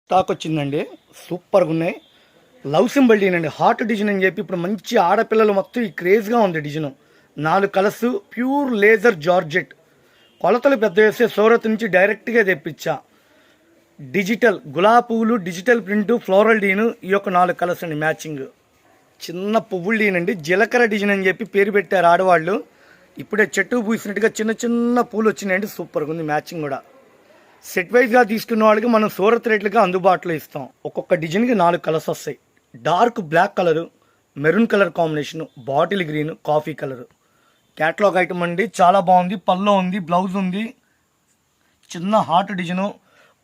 Stock వచ్చిందండి. సూపర్గా ఉన్నాయి. లవ్ సింబల్ డిజైన్ అండి. హార్ట్ డిజైన్ అని చెప్పి ఇప్పుడు మంచి ఆడపిల్లలు మొత్తం ఈ క్రేజ్గా ఉంది design. 4 colours, pure laser georgette. కొలతలు పెద్ద వేస్తే సూరత్ నుంచి డైరెక్ట్గా తెప్పించా. డిజిటల్ గులాబీ పువ్వులు, డిజిటల్ ప్రింట్, ఫ్లోరల్ డీన్, ఈ యొక్క 4 కలర్స్ అండి మ్యాచింగ్. చిన్న పువ్వులు డీన్ అండి. జీలకర్ర డిజైన్ అని చెప్పి పేరు పెట్టారు ఆడవాళ్ళు. ఇప్పుడే చెట్టు పూసినట్టుగా చిన్న చిన్న పూలు వచ్చినాయండి. సూపర్గా ఉంది మ్యాచింగ్ కూడా. సెట్ వైజ్గా తీసుకున్న వాళ్ళకి మనం సూరత్ రేట్లుగా అందుబాటులో ఇస్తాం. ఒక్కొక్క డిజైన్కి 4 కలర్స్ వస్తాయి. Dark black colour, maroon colour combination, bottle green, coffee colour. Catalogue item అండి. చాలా బాగుంది. పల్లో ఉంది, బ్లౌజ్ ఉంది. చిన్న heart design,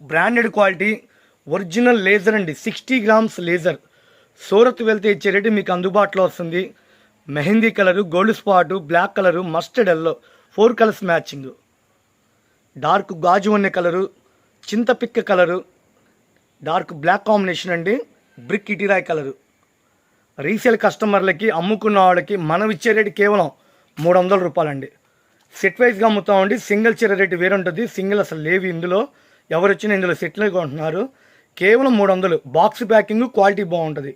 branded quality, original laser అండి. 60 గ్రామ్స్ లేజర్. సూరత్ వెళ్తే ఇచ్చే రేటు మీకు అందుబాటులో వస్తుంది. Mehndi colour, gold spot, black colour, mustard yellow, 4 colours matching. Dark గాజు వన్నె కలరు, చింతపిక్క కలరు, డార్క్ బ్లాక్ కాంబినేషన్ అండి. బ్రిక్ ఇటీరాయ్ కలరు. రీసేల్ కస్టమర్లకి, అమ్ముకున్న వాళ్ళకి మనం ఇచ్చే రేటు కేవలం 300 రూపాయలండి. సెట్ వైజ్గా అమ్ముతామండి. సింగిల్ చీర రేటు వేరే ఉంటుంది. సింగిల్ అసలు లేవు ఇందులో. ఎవరు వచ్చినా ఇందులో సెట్లు కొంటున్నారు. కేవలం 300. బాక్స్ ప్యాకింగ్ క్వాలిటీ బాగుంటుంది.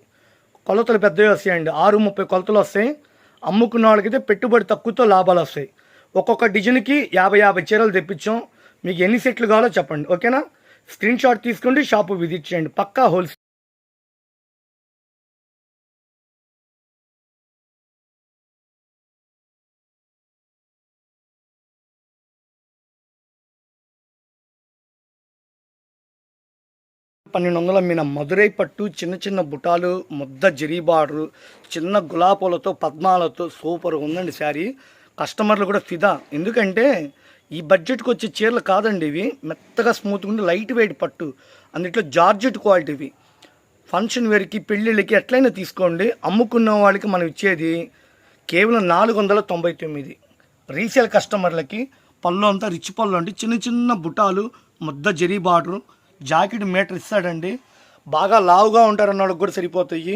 కొలతలు పెద్దవి వస్తాయండి. 6-30 కొలతలు వస్తాయి. అమ్ముకున్న వాళ్ళకైతే పెట్టుబడి తక్కువతో లాభాలు వస్తాయి. ఒక్కొక్క డిజైన్కి 50 చీరలు తెప్పించాం. మీకు ఎన్ని సెట్లు కావాలో చెప్పండి, ఓకేనా? స్క్రీన్ షాట్ తీసుకోండి, షాపు విజిట్ చేయండి. పక్కా హోల్సేల్. $1200 అమ్మిన మధురై పట్టు, చిన్న చిన్న బుటాలు, ముద్ద జరీ బార్డరు, చిన్న గులాబీలతో పద్మాలతో సూపర్ ఉందండి శారీ. కస్టమర్లు కూడా ఫిదా. ఎందుకంటే ఈ బడ్జెట్కి వచ్చే చీరలు కాదండి ఇవి. మెత్తగా స్మూత్గా ఉండి లైట్ వెయిట్ పట్టు, అందుట్లో జార్జెట్ క్వాలిటీ ఇవి. ఫంక్షన్ వేర్కి, పెళ్ళిళ్ళకి ఎట్లయినా తీసుకోండి. అమ్ముకున్న వాళ్ళకి మనం ఇచ్చేది కేవలం 499. రీసేల్ కస్టమర్లకి పళ్ళు అంతా రిచ్ పళ్ళు అండి. చిన్న చిన్న బుటాలు, ముద్ద జరీ బార్డరు, జాకెట్ మీటర్ ఇస్తాడండి. బాగా లావుగా ఉంటారన్న వాళ్ళకి కూడా సరిపోతాయి.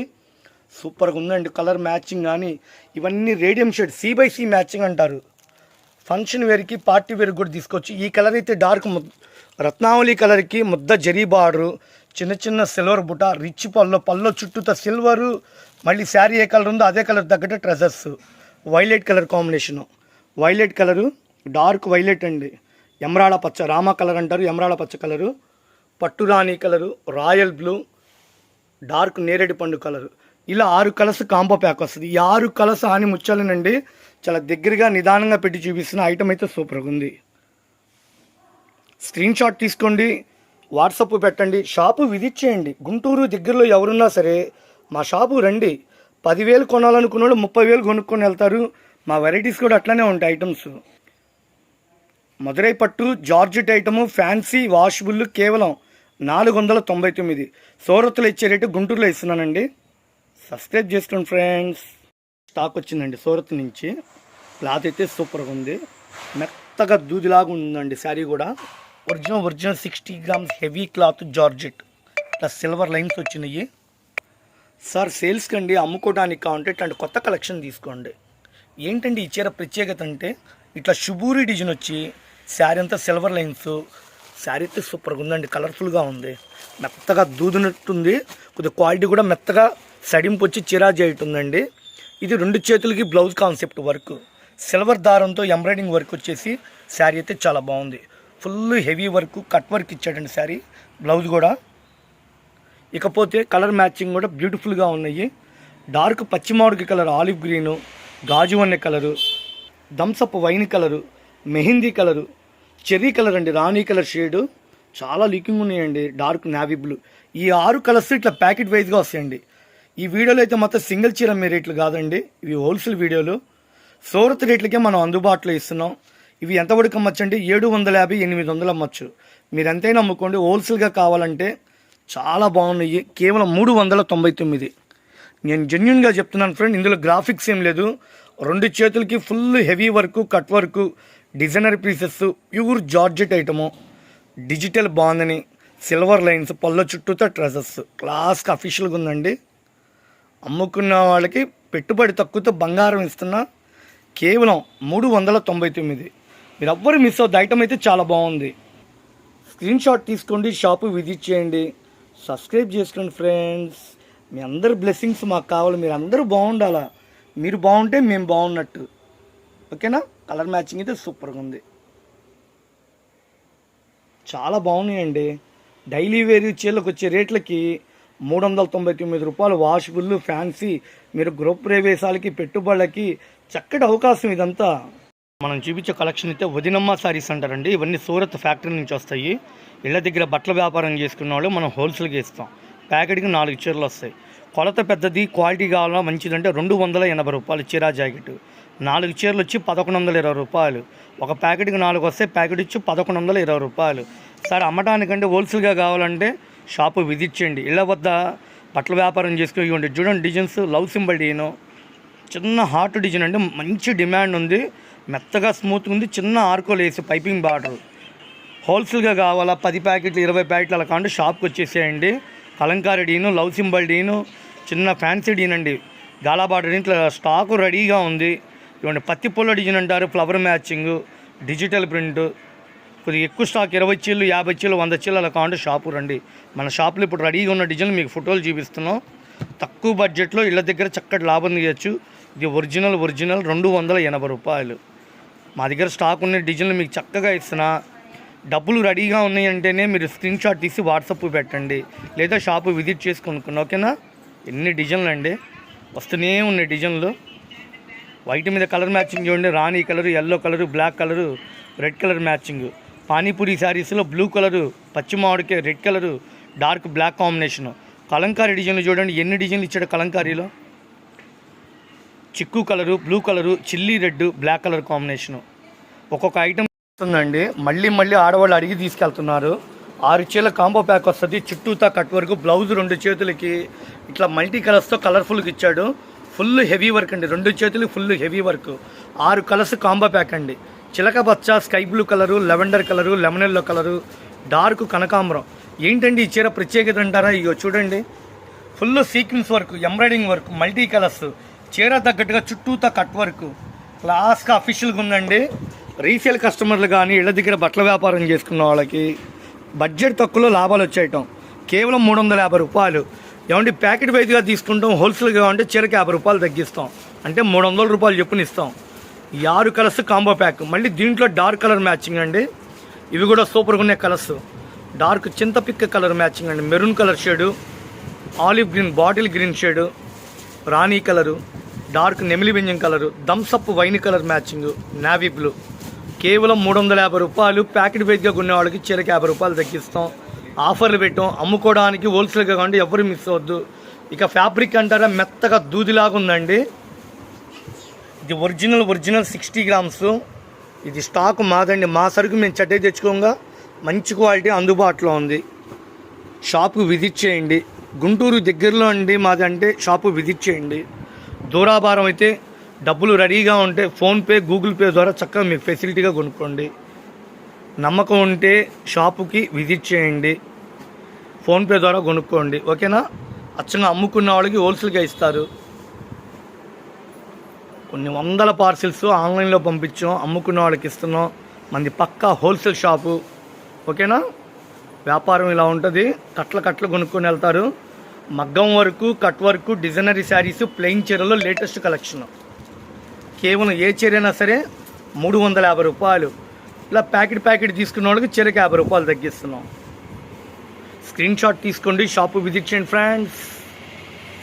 సూపర్గా ఉందండి. కలర్ మ్యాచింగ్ కానీ ఇవన్నీ రేడియం షేడ్, C/C మ్యాచింగ్ అంటారు. ఫంక్షన్ వేర్కి, పార్టీ వేర్కి కూడా తీసుకోవచ్చు. ఈ కలర్ అయితే డార్క్ రత్నావళి కలర్కి ముద్ద జరీ బార్డరు, చిన్న చిన్న సిల్వర్ బుట్ట, రిచ్ పళ్ళు చుట్టూతో సిల్వరు. మళ్ళీ శారీ ఏ కలర్ ఉందో అదే కలర్ తగ్గట్టు treasures. Violet colour combination. Violet colour, dark violet అండి. ఎమరాళ పచ్చ, రామా కలర్ అంటారు, ఎమరాళ పచ్చ కలరు. పట్టు రాణి కలరు, రాయల్ బ్లూ, డార్క్ నేరేడు పండు కలరు. ఇలా 6 కలర్స్ కాంబో ప్యాక్ వస్తుంది. ఈ 6 కలర్స్ ఆని ముచ్చాలనండి. చాలా దగ్గరగా నిదానంగా పెట్టి చూపిస్తున్న ఐటమ్ అయితే సూపర్గా ఉంది. స్క్రీన్ షాట్ తీసుకోండి, వాట్సాప్ పెట్టండి, షాపు విజిట్ చేయండి. గుంటూరు దగ్గరలో ఎవరున్నా సరే మా షాపు రండి. 10,000 కొనాలనుకున్న వాళ్ళు 30,000 కొనుక్కొని వెళ్తారు. మా వెరైటీస్ కూడా అట్లానే ఉంటాయి ఐటమ్స్. మధురై పట్టు జార్జెట్ ఐటము, ఫ్యాన్సీ వాషబుల్ కేవలం 499. సూరత్లో ఇచ్చే రేటు గుంటూరులో ఇస్తున్నానండి. సబ్స్క్రైబ్ చేసుకోండి ఫ్రెండ్స్. స్టాక్ వచ్చిందండి సూరత్ నుంచి. క్లాత్ అయితే సూపర్గా ఉంది. మెత్తగా దూదిలాగా ఉందండి శారీ కూడా. Original 60 grams heavy cloth georgette. ఇట్లా సిల్వర్ లైన్స్ వచ్చినాయి. సార్ సేల్స్కి అండి, అమ్ముకోవడానికి కావాలంటే ఇట్లాంటి కొత్త కలెక్షన్ తీసుకోండి. ఏంటండి ఈ చీర ప్రత్యేకత అంటే ఇట్లా షుబూరి డిజైన్ వచ్చి శారీ అంతా సిల్వర్ లైన్స్. శారీ అయితే సూపర్గా ఉందండి. కలర్ఫుల్గా ఉంది. మెత్తగా దూదినట్టుంది. కొద్దిగా క్వాలిటీ కూడా మెత్తగా సడింపు వచ్చి చిరాజీ ఉందండి. ఇది 2 చేతులకి బ్లౌజ్ కాన్సెప్ట్ వర్క్. సిల్వర్ దారంతో ఎంబ్రాయిడింగ్ వర్క్ వచ్చేసి శారీ అయితే చాలా బాగుంది. Full heavy work, cut work ఇచ్చాడండి శారీ. బ్లౌజ్ కూడా. ఇకపోతే కలర్ మ్యాచింగ్ కూడా బ్యూటిఫుల్గా ఉన్నాయి. డార్క్ పచ్చిమామిడికి కలర్, ఆలివ్ గ్రీను, గాజు వన్నె colour, Thums Up wine colour, mehndi colour, cherry colour అండి, రాణి కలర్ షేడు. చాలా లీకింగ్ ఉన్నాయండి. Dark navy blue. ఈ 6 కలర్స్ ఇట్లా ప్యాకెట్ వైజ్గా వస్తాయండి. ఈ వీడియోలో అయితే మొత్తం సింగిల్ చీర మీ రేట్లు కాదండి, ఇవి హోల్సేల్ వీడియోలు. సూరత్ రేట్లకే మనం అందుబాటులో ఇస్తున్నాం. ఇవి ఎంత వరకు అమ్మచ్చు అంటే 750, 800 అమ్మచ్చు. మీరు ఎంతైనా అమ్ముకోండి. హోల్సేల్గా కావాలంటే చాలా బాగున్నాయి. కేవలం 399. నేను జెన్యున్గా చెప్తున్నాను ఫ్రెండ్. ఇందులో గ్రాఫిక్స్ ఏం లేదు. 2 చేతులకి full heavy work, cut work, designer pieces, pure georgette item, digital bandhani, silver lines, పళ్ళ చుట్టూతో ట్రెజర్స్. క్లాస్గా అఫీషియల్గా ఉందండి. అమ్ముకున్న వాళ్ళకి పెట్టుబడి తక్కువతో బంగారం ఇస్తున్నా. కేవలం 399. మీరు ఎవ్వరు మిస్ అవుతుంది. ఐటమ్ అయితే చాలా బాగుంది. స్క్రీన్ షాట్ తీసుకోండి, షాపు విజిట్ చేయండి. సబ్స్క్రైబ్ చేసుకోండి ఫ్రెండ్స్. మీ అందరు బ్లెస్సింగ్స్ మాకు కావాలి. మీరు అందరూ బాగుండాలా. మీరు బాగుంటే మేము బాగున్నట్టు. ఓకేనా? కలర్ మ్యాచింగ్ అయితే సూపర్గా ఉంది. చాలా బాగున్నాయండి. డైలీ వేర్ చీరలకు వచ్చే రేట్లకి 399 రూపాయలు వాషబుల్ ఫ్యాన్సీ. మీరు గృహ ప్రవేశాలకి పెట్టుబడులకి చక్కటి అవకాశం ఇదంతా. మనం చూపించే కలెక్షన్ అయితే వదినమ్మ శారీస్ అంటారండి. ఇవన్నీ సూరత్ ఫ్యాక్టరీ నుంచి వస్తాయి. ఇళ్ళ దగ్గర బట్టల వ్యాపారం చేసుకున్న వాళ్ళు మనం హోల్సేల్గా ఇస్తాం. ప్యాకెట్కి 4 చీరలు వస్తాయి. కొలత పెద్దది క్వాలిటీ కావాలా మంచిదంటే 280 రూపాయలు చీరా జాకెట్. 4 చీరలు వచ్చి 1120 రూపాయలు. ఒక ప్యాకెట్కి 4 వస్తే ప్యాకెట్ ఇచ్చి 1120 రూపాయలు. సరే అమ్మటానికంటే హోల్సేల్గా కావాలంటే షాపు విజిట్ చేయండి. ఇళ్ళ వద్ద బట్టల వ్యాపారం చేసుకుని ఇవ్వండి. చూడండి డిజైన్స్ లవ్ సింబల్ డిజైన్, చిన్న హార్ట్ డిజైన్ అంటే మంచి డిమాండ్ ఉంది. మెత్తగా స్మూత్గా ఉంది. చిన్న ఆర్కోలు వేసి పైపింగ్ బార్డర్. హోల్సేల్గా కావాలా 10 ప్యాకెట్లు 20 ప్యాకెట్లు అలా కావాలంటే షాప్కి వచ్చేసేయండి. కలంకారీ డీను, లవ్ సింబల్ డీను, చిన్న ఫ్యాన్సీ డీన్ అండి. గాలా బార్డర్ ఇట్లా స్టాకు రెడీగా ఉంది. ఇవ్వండి పత్తి పుల్ల డిజైన్ అంటారు. Flower matching, digital print. కొద్దిగా ఎక్కువ స్టాక్ 20 చీరలు 50 చీరలు 100 చీరలు అలా కావాలంటే షాపు రండి. మన షాపులో ఇప్పుడు రెడీగా ఉన్న డిజైన్లు మీకు ఫోటోలు చూపిస్తున్నాం. తక్కువ బడ్జెట్లో ఇళ్ళ దగ్గర చక్కటి లాభం తీయచ్చు. ఇది ఒరిజినల్ 280 రూపాయలు. మా దగ్గర స్టాక్ ఉన్న డిజైన్లు మీకు చక్కగా ఇస్తున్నా. డబ్బులు రెడీగా ఉన్నాయంటేనే మీరు స్క్రీన్ షాట్ తీసి వాట్సాప్ పెట్టండి, లేదా షాపు విజిట్ చేసి కొనుక్కున్నా. ఓకేనా? ఎన్ని డిజైన్లు అండి, వస్తూనే ఉన్నాయి డిజైన్లు. వైట్ మీద కలర్ మ్యాచింగ్ చూడండి. రాణి colour, yellow colour, black colour, red colour matching. Panipuri శారీస్లో బ్లూ కలరు, పచ్చి మామిడికాయ red colour, dark black combination. Kalamkari డిజైన్లు చూడండి. ఎన్ని డిజైన్లు ఇచ్చాడు కలంకారీలో. చిక్కు colour, blue colour, chilli red, black colour combination. ఒక్కొక్క ఐటమ్ వస్తుందండి. మళ్ళీ ఆడవాళ్ళు అడిగి తీసుకెళ్తున్నారు. 6 చీరల కాంబో ప్యాక్ వస్తుంది. చుట్టూతా కట్ వరకు, బ్లౌజ్ 2 చేతులకి ఇట్లా మల్టీ కలర్స్తో కలర్ఫుల్గా ఇచ్చాడు. ఫుల్ హెవీ వర్క్ అండి. 2 చేతులకి full heavy work. 6 colours combo pack అండి. చిలక పచ్చ, sky blue colour, lavender colour, lemon yellow colour, dark కనకాంబరం. ఏంటండి ఈ చీర ప్రత్యేకత అంటారా? ఇగో చూడండి, full sequence work, embroidering work, multi colours, చీర తగ్గట్టుగా చుట్టూతా కట్ వర్క్. క్లాస్గా అఫీషియల్గా ఉందండి. రీసేల్ కస్టమర్లు కానీ ఇళ్ళ దగ్గర బట్టల వ్యాపారం చేసుకున్న వాళ్ళకి బడ్జెట్ తక్కువలో లాభాలు వచ్చేయటం. కేవలం 350 రూపాయలు. ఏమంటే ప్యాకెట్ వైజ్గా తీసుకుంటాం. హోల్సేల్గా అంటే చీరకి 50 రూపాయలు తగ్గిస్తాం. అంటే 300 రూపాయలు చెప్పుని ఇస్తాం. ఈ 6 కలర్స్ కాంబో ప్యాక్. మళ్ళీ దీంట్లో డార్క్ కలర్ మ్యాచింగ్ అండి. ఇవి కూడా సూపర్గా ఉన్నాయి కలర్స్. డార్క్ చింతపిక్క కలర్ మ్యాచింగ్ అండి. Maroon colour shade, olive green, bottle green shade, రాణి కలరు, డార్క్ నెమిలి బింజం colour, Thums Up wine colour matching, navy blue. కేవలం 350 రూపాయలు. ప్యాకెట్ వైజ్గా కొనే వాళ్ళకి చీరకి 50 రూపాయలు తగ్గిస్తాం. ఆఫర్లు పెట్టాం. అమ్ముకోవడానికి హోల్సేల్గా కావండి, ఎవరు మిస్ అవ్వద్దు. ఇక ఫ్యాబ్రిక్ అంటారా, మెత్తగా దూదిలాగా ఉందండి. ఇది ఒరిజినల్ 60 గ్రామ్స్. ఇది స్టాక్ మాదండి. మా సరుకు మేము చట్టే తెచ్చుకోగా మంచి క్వాలిటీ అందుబాటులో ఉంది. షాపు విజిట్ చేయండి. గుంటూరు దగ్గరలో అండి మాది. అంటే షాపు విజిట్ చేయండి. దూరాభారం అయితే డబ్బులు రెడీగా ఉంటే ఫోన్పే, గూగుల్ పే ద్వారా చక్కగా మీకు ఫెసిలిటీగా కొనుక్కోండి. నమ్మకం ఉంటే షాపుకి విజిట్ చేయండి. ఫోన్పే ద్వారా కొనుక్కోండి. ఓకేనా? అచ్చంగా అమ్ముకున్న వాళ్ళకి హోల్సేల్గా ఇస్తారు. కొన్ని వందల పార్సిల్స్ ఆన్లైన్లో పంపించాం. అమ్ముకున్న వాళ్ళకి ఇస్తున్నాం. మంది పక్కా హోల్సేల్ షాపు. ఓకేనా? వ్యాపారం ఇలా ఉంటుంది. కట్లు కొనుక్కొని వెళ్తారు. మగ్గం వరకు, కట్ వరకు, డిజైనరీ శారీస్, ప్లెయిన్ చీరలో లేటెస్ట్ కలెక్షన్. కేవలం ఏ చీర అయినా సరే 350 రూపాయలు. ఇలా ప్యాకెట్ తీసుకున్న వాళ్ళకి చీరకి 50 రూపాయలు తగ్గిస్తున్నాం. స్క్రీన్ షాట్ తీసుకోండి. షాపు విజిట్ చేయండి ఫ్రెండ్స్.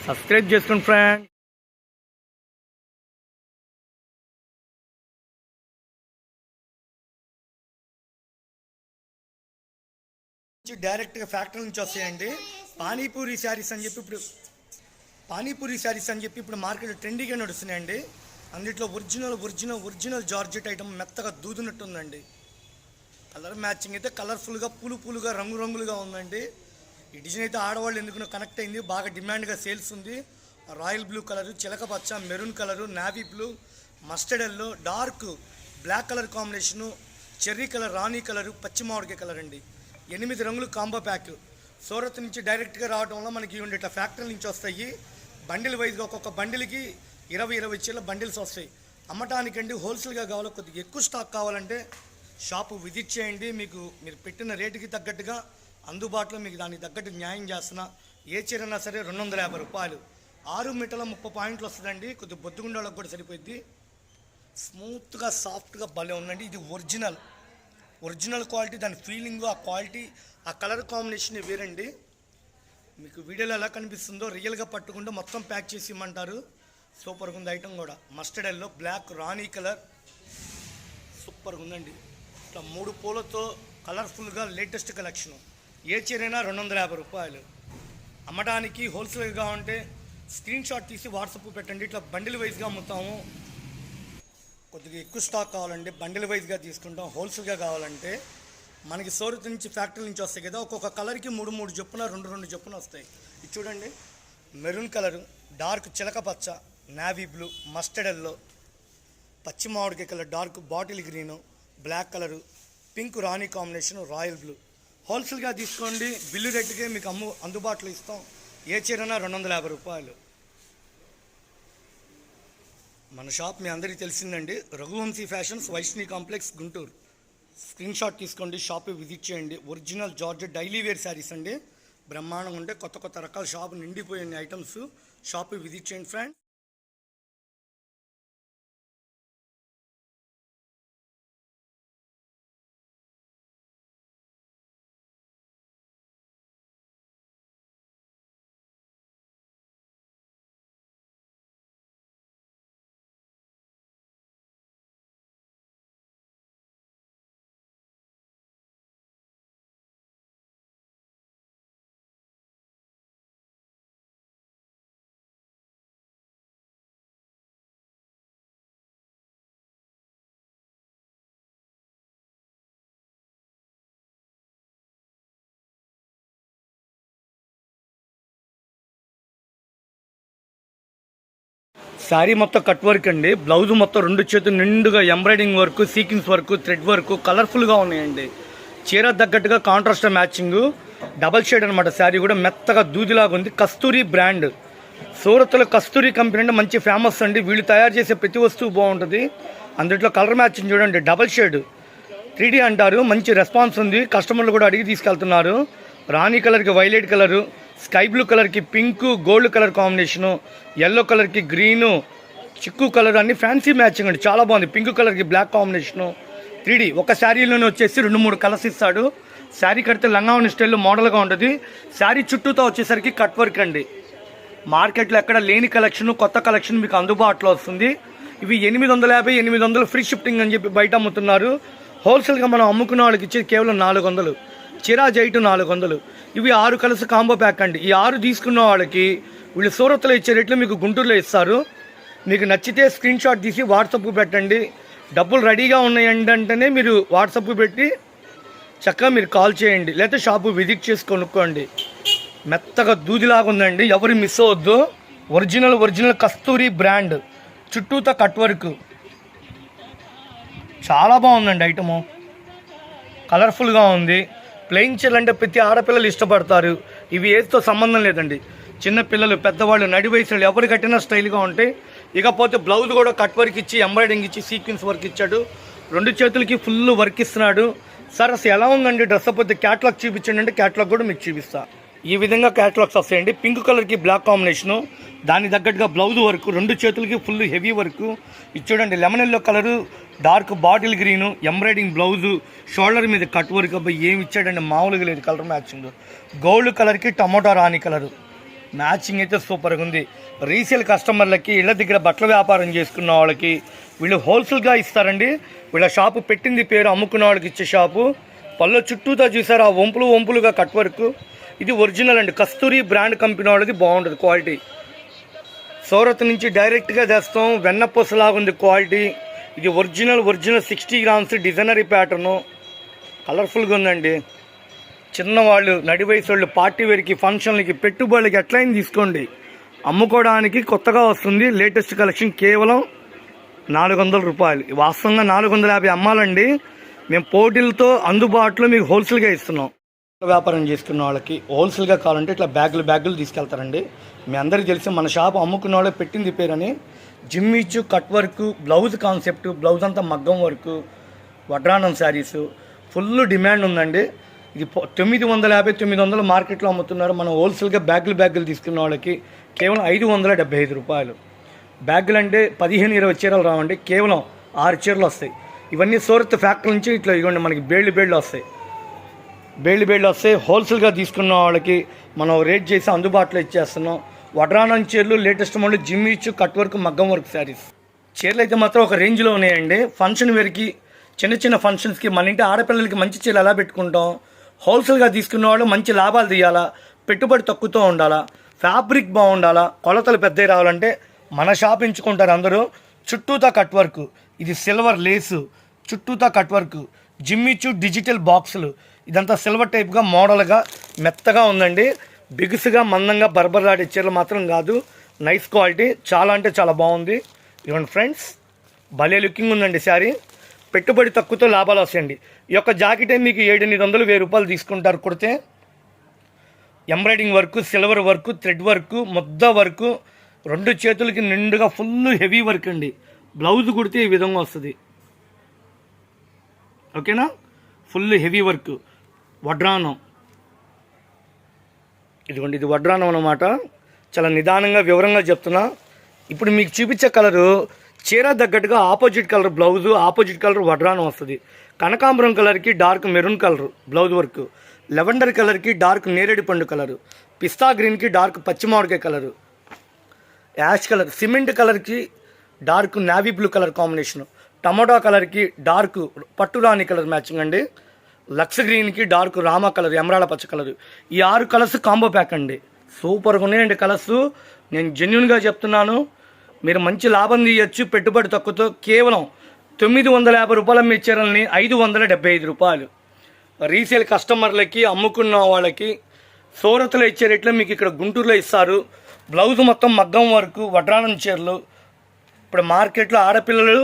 సబ్స్క్రైబ్ చేసుకోండి ఫ్రెండ్స్. డైరెక్ట్గా ఫ్యాక్టరీ నుంచి వస్తాయండి. పానీపూరి శారీస్ అని చెప్పి ఇప్పుడు మార్కెట్లో ట్రెండీగా నడుస్తున్నాయండి. అందులో ఒరిజినల్ జార్జెట్ ఐటమ్ మెత్తగా దూదినట్టుందండి. కలర్ మ్యాచింగ్ అయితే కలర్ఫుల్గా, పూలుగా, రంగులుగా ఉందండి. ఈ డిజైన్ అయితే ఆడవాళ్ళు ఎందుకు కనెక్ట్ అయింది. బాగా డిమాండ్గా సేల్స్ ఉంది. రాయల్ బ్లూ కలరు, చిలక పచ్చ, maroon colour, navy blue, mustard yellow, dark black colour combination, cherry colour, రాణి కలరు, పచ్చి మామిడికాయ కలర్ అండి. 8 రంగులు కాంబో ప్యాక్. సూరత్ నుంచి డైరెక్ట్గా రావడం వల్ల మనకి ఇట్లా ఫ్యాక్టరీ నుంచి వస్తాయి. బండిల్ వైజ్గా ఒక్కొక్క బండిల్కి 20 చీరల బండిల్స్ వస్తాయి. అమ్మటానికండి హోల్సేల్గా కావాలి. కొద్దిగా ఎక్కువ స్టాక్ కావాలంటే షాపు విజిట్ చేయండి. మీరు పెట్టిన రేటుకి తగ్గట్టుగా అందుబాటులో మీకు దానికి తగ్గట్టు న్యాయం చేస్తున్నా. ఏ చీరైనా సరే 250 రూపాయలు. 6 మీటర్ల 30 పాయింట్లు వస్తుందండి. కొద్దిగా బొద్దుగుండే వాళ్ళకి కూడా సరిపోద్ది. స్మూత్గా సాఫ్ట్గా భలే ఉందండి. ఇది ఒరిజినల్ క్వాలిటీ. దాని ఫీలింగ్, ఆ క్వాలిటీ, ఆ కలర్ కాంబినేషన్ వేరండి. మీకు వీడియోలో ఎలా కనిపిస్తుందో రియల్గా పట్టుకుంటే మొత్తం ప్యాక్ చేసి ఇమ్మంటారు. సూపర్గా ఉంది ఐటమ్ కూడా. మస్టర్డ్ ఎల్లో, బ్లాక్, రాణి కలర్ సూపర్గా ఉందండి. ఇట్లా 3 పూలతో కలర్ఫుల్గా లేటెస్ట్ కలెక్షన్. ఏ చీరైనా 250 రూపాయలు. అమ్మడానికి హోల్సేల్గా ఉంటే స్క్రీన్ షాట్ తీసి వాట్సాప్ పెట్టండి. ఇట్లా బండిల్ వైజ్గా అమ్ముతాము. కొద్దిగా ఎక్కువ స్టాక్ కావాలంటే బండిల్ వైజ్గా తీసుకుంటాం. హోల్సేల్గా కావాలంటే మనకి సూరత్ నుంచి ఫ్యాక్టరీ నుంచి వస్తాయి కదా, ఒక్కొక్క కలర్కి 3 చొప్పున 2 చొప్పున వస్తాయి. ఇది చూడండి, మెరూన్ కలరు, డార్క్ చిలక పచ్చ, నేవీ బ్లూ, మస్టర్డ్ ఎల్లో, పచ్చి మామిడికాయ colour, dark bottle green, black colour, pink రాణి కాంబినేషన్, రాయల్ బ్లూ. హోల్సేల్గా తీసుకోండి. బిల్లు రేటుకే మీకు అందుబాటులో ఇస్తాం. ఏ చీరైనా 250 రూపాయలు. మన షాప్ మీ అందరికీ తెలిసిందండి, Raghuvamshi fashions, Vaishnavi complex, Guntur. Screenshot తీసుకోండి, షాప్ విజిట్ చేయండి. Original georgette daily wear saris అండి, బ్రహ్మాండంగా ఉంటే కొత్త రకాల షాపు నిండిపోయిన ఐటమ్స్. షాప్ విజిట్ చేయండి ఫ్రెండ్. శారీ మొత్తం కట్ వర్క్ అండి. బ్లౌజ్ మొత్తం 2 చేతులు నిండుగా embroidering work, sequence work, thread work కలర్ఫుల్గా ఉన్నాయండి. చీర తగ్గట్టుగా కాంట్రాస్ట్ మ్యాచింగ్, డబల్ షేడ్ అనమాట. శారీ కూడా మెత్తగా దూదిలాగా ఉంది. కస్తూరి బ్రాండ్, సూరత్లో కస్తూరి కంపెనీ అంటే మంచి ఫేమస్ అండి. వీళ్ళు తయారు చేసే ప్రతి వస్తువు బాగుంటుంది. అందులో కలర్ మ్యాచింగ్ చూడండి, డబల్ షేడ్ 3D అంటారు. మంచి రెస్పాన్స్ ఉంది. కస్టమర్లు కూడా అడిగి తీసుకెళ్తున్నారు. రాణి కలర్కి వైలెట్ కలరు, స్కై బ్లూ కలర్కి pink gold colour combination, yellow కలర్కి గ్రీను, చిక్కు కలర్, అన్ని ఫ్యాన్సీ మ్యాచింగ్ అండి. చాలా బాగుంది. పింక్ కలర్కి బ్లాక్ కాంబినేషను, 3D. ఒక శారీలోనే వచ్చేసి 2-3 కలర్స్ ఇస్తాడు. శారీ కడితే లంగావని స్టైల్లో మోడల్గా ఉంటుంది. శారీ చుట్టూతో వచ్చేసరికి కట్ వర్క్ అండి. మార్కెట్లో ఎక్కడ లేని కలెక్షన్, కొత్త కలెక్షన్ మీకు అందుబాటులో వస్తుంది. ఇవి 850, 800 ఫ్రీ షిఫ్టింగ్ అని చెప్పి బయట అమ్ముతున్నారు. హోల్సేల్గా మనం అమ్ముకున్న వాళ్ళకి ఇచ్చేది కేవలం 400. చిరాజ్ 8 400. ఇవి 6 కలర్స్ కాంబో ప్యాక్ అండి. ఈ 6 తీసుకున్న వాళ్ళకి వీళ్ళు సూరత్లో ఇచ్చే రేట్లు మీకు గుంటూరులో ఇస్తారు. మీకు నచ్చితే స్క్రీన్ షాట్ తీసి వాట్సాప్ పెట్టండి. డబ్బులు రెడీగా ఉన్నాయండి అంటేనే మీరు వాట్సాప్ పెట్టి చక్కగా మీరు కాల్ చేయండి, లేకపోతే షాపు విజిట్ చేసి కొనుక్కోండి. మెత్తగా దూదిలాగా ఉందండి, ఎవరు మిస్ అవ్వద్దు. ఒరిజినల్ కస్తూరి బ్రాండ్, చుట్టూతో కట్ వర్క్, చాలా బాగుందండి ఐటము. కలర్ఫుల్గా ఉంది. ప్లెయిన్ చీరలు అంటే ప్రతి ఆడపిల్లలు ఇష్టపడతారు. ఇవి ఏజ్తో సంబంధం లేదండి. చిన్నపిల్లలు, పెద్దవాళ్ళు, నడి వయసులు ఎవరు కట్టినా స్టైల్గా ఉంటాయి. ఇకపోతే బ్లౌజ్ కూడా కట్ వర్క్ ఇచ్చి, ఎంబ్రాయిడింగ్ ఇచ్చి, సీక్వెన్స్ వర్క్ ఇచ్చాడు. 2 చేతులకి ఫుల్ వర్క్ ఇస్తున్నాడు. సార్ అసలు ఎలా ఉందండి డ్రెస్? పోతే క్యాటలాగ్ చూపించండి అంటే క్యాటలాగ్ కూడా మీకు చూపిస్తా. ఈ విధంగా క్యాటలాగ్స్ వస్తాయండి. పింక్ కలర్కి బ్లాక్ కాంబినేషను, దానికి తగ్గట్టుగా బ్లౌజ్ వర్క్, 2 చేతులకి ఫుల్ హెవీ వర్క్. ఇది చూడండి, lemon yellow colour, dark bottle green, embroidering blouse, shoulder మీద కట్ వర్క్. అబ్బాయి ఏమి ఇచ్చాడండి, మామూలుగా లేదు కలర్ మ్యాచింగ్. గోల్డ్ కలర్కి టమోటా రాణి కలరు మ్యాచింగ్ అయితే సూపర్గా ఉంది. రీసేల్ కస్టమర్లకి, ఇళ్ళ దగ్గర బట్టల వ్యాపారం చేసుకున్న వాళ్ళకి వీళ్ళు హోల్సేల్గా ఇస్తారండి. వీళ్ళ షాపు పెట్టింది పేరు అమ్ముకున్న వాళ్ళకి ఇచ్చే షాపు. పళ్ళు చుట్టూతో చూసారు ఆ వంపులుగా కట్ వర్క్. ఇది ఒరిజినల్ అండి, కస్తూరి బ్రాండ్ కంపెనీ వాళ్ళది. బాగుంటుంది క్వాలిటీ. సూరత్ నుంచి డైరెక్ట్గా తెస్తాం. వెన్నపూసలాగా ఉంది క్వాలిటీ. ఇది ఒరిజినల్ 60 గ్రామ్స్ డిజైనరీ ప్యాటర్ను. కలర్ఫుల్గా ఉందండి. చిన్నవాళ్ళు, నడి వయసు వాళ్ళు, పార్టీ వేర్కి, ఫంక్షన్లకి, పెట్టుబడులకి ఎట్లయినా తీసుకోండి. అమ్ముకోవడానికి కొత్తగా వస్తుంది లేటెస్ట్ కలెక్షన్. కేవలం 400 రూపాయలు. వాస్తవంగా 450 అమ్మాలండి. మేము పోటీలతో అందుబాటులో మీకు హోల్సేల్గా ఇస్తున్నాం. వ్యాపారం చేసుకున్న వాళ్ళకి హోల్సేల్గా కావాలంటే ఇట్లా బ్యాగులు తీసుకెళ్తారండి. మీ అందరికీ తెలిసి మన షాప్ అమ్ముకున్న వాళ్ళే పెట్టింది పేరని. జిమ్మిచ్చు, cut work, blouse concept, blouse అంతా మగ్గం వర్క్, వడ్రానం శారీసు ఫుల్ డిమాండ్ ఉందండి. ఇది 950 900 మార్కెట్లో అమ్ముతున్నారు. మనం హోల్సేల్గా బ్యాగులు తీసుకున్న వాళ్ళకి కేవలం 575 రూపాయలు. బ్యాగులు అంటే 15-20 చీరలు రావండి, కేవలం 6 చీరలు వస్తాయి. ఇవన్నీ సూరత్ ఫ్యాక్టరీ నుంచి ఇట్లా ఇవ్వండి మనకి బేళ్ళు వస్తాయి. బేళ్ళు వస్తాయి. హోల్సేల్గా తీసుకున్న వాళ్ళకి మనం రేట్ చేసి అందుబాటులో ఇచ్చేస్తున్నాం. వడ్రానం చీరలు, లేటెస్ట్ మోడల్ జిమ్మిచ్చు, కట్ వర్క్, మగ్గం వర్క్ శారీస్. చీరలు అయితే మాత్రం ఒక రేంజ్లో ఉన్నాయండి. ఫంక్షన్ వేర్కి, చిన్న ఫంక్షన్స్కి, మన ఇంటి ఆడపిల్లలకి మంచి చీరలు ఎలా పెట్టుకుంటాం. హోల్సేల్గా తీసుకున్న వాళ్ళు మంచి లాభాలు తీయాలా, పెట్టుబడి తక్కువతో ఉండాలా, ఫ్యాబ్రిక్ బాగుండాలా, కొలతలు పెద్దవి రావాలంటే మన షాప్ ఎంచుకుంటారు అందరూ. చుట్టూతా కట్ వర్క్, ఇది సిల్వర్ లేసు, చుట్టూతా కట్ వర్క్, జిమ్మిచ్చు డిజిటల్ బాక్సులు. ఇదంతా సిల్వర్ టైప్గా మోడల్గా మెత్తగా ఉందండి. బిగుసుగా మందంగా బర్బర్లాడే చీరలు మాత్రం కాదు, నైస్ క్వాలిటీ, చాలా అంటే చాలా బాగుంది. ఇవ్వండి ఫ్రెండ్స్, భలే లుకింగ్ ఉందండి శారీ. పెట్టుబడి తక్కువతో లాభాలు వస్తాయండి. ఈ యొక్క జాకెటే మీకు 700-1000 రూపాయలు తీసుకుంటారు కుడితే. Embroidering work, silver work, thread work, ముద్ద వర్క్, 2 చేతులకి నిండుగా ఫుల్ హెవీ వర్క్ అండి. బ్లౌజ్ కుడితే ఈ విధంగా వస్తుంది. ఓకేనా, ఫుల్ హెవీ వర్క్. వడ్రానం, ఇదిగోండి, ఇది వడ్రానం అన్నమాట. చాలా నిదానంగా వివరంగా చెప్తున్నా. ఇప్పుడు మీకు చూపించే కలరు చీర తగ్గట్టుగా opposite colour blouse, opposite colour వడ్రానం వస్తుంది. కనకాంబరం కలర్కి dark maroon colour blouse work, lavender కలర్కి డార్క్ నేరేడు పండు కలరు, పిస్తా గ్రీన్కి డార్క్ పచ్చిమామిడికాయ కలరు, యాష్ కలర్, సిమెంట్ కలర్కి dark navy blue colour combination, tomato కలర్కి డార్క్ పట్టురాణి కలర్ మ్యాచింగ్ అండి, లక్స్ గ్రీన్కి డార్క్ రామా కలర్, ఎమరాల పచ్చ కలరు. ఈ 6 కలర్స్ కాంబో ప్యాక్ అండి. సూపర్గా ఉన్నాయండి కలర్స్. నేను జెన్యున్గా చెప్తున్నాను. మీరు మంచి లాభం తీయచ్చు పెట్టుబడి తక్కువతో. కేవలం 950 రూపాయలు అమ్మే చీరల్ని 575 రూపాయలు. రీసేల్ కస్టమర్లకి, అమ్ముకున్న వాళ్ళకి సూరత్లో ఇచ్చే రేట్లో మీకు ఇక్కడ గుంటూరులో ఇస్తారు. బ్లౌజ్ మొత్తం మగ్గం వర్క్, వడ్రానం చీరలు. ఇప్పుడు మార్కెట్లో ఆడపిల్లలు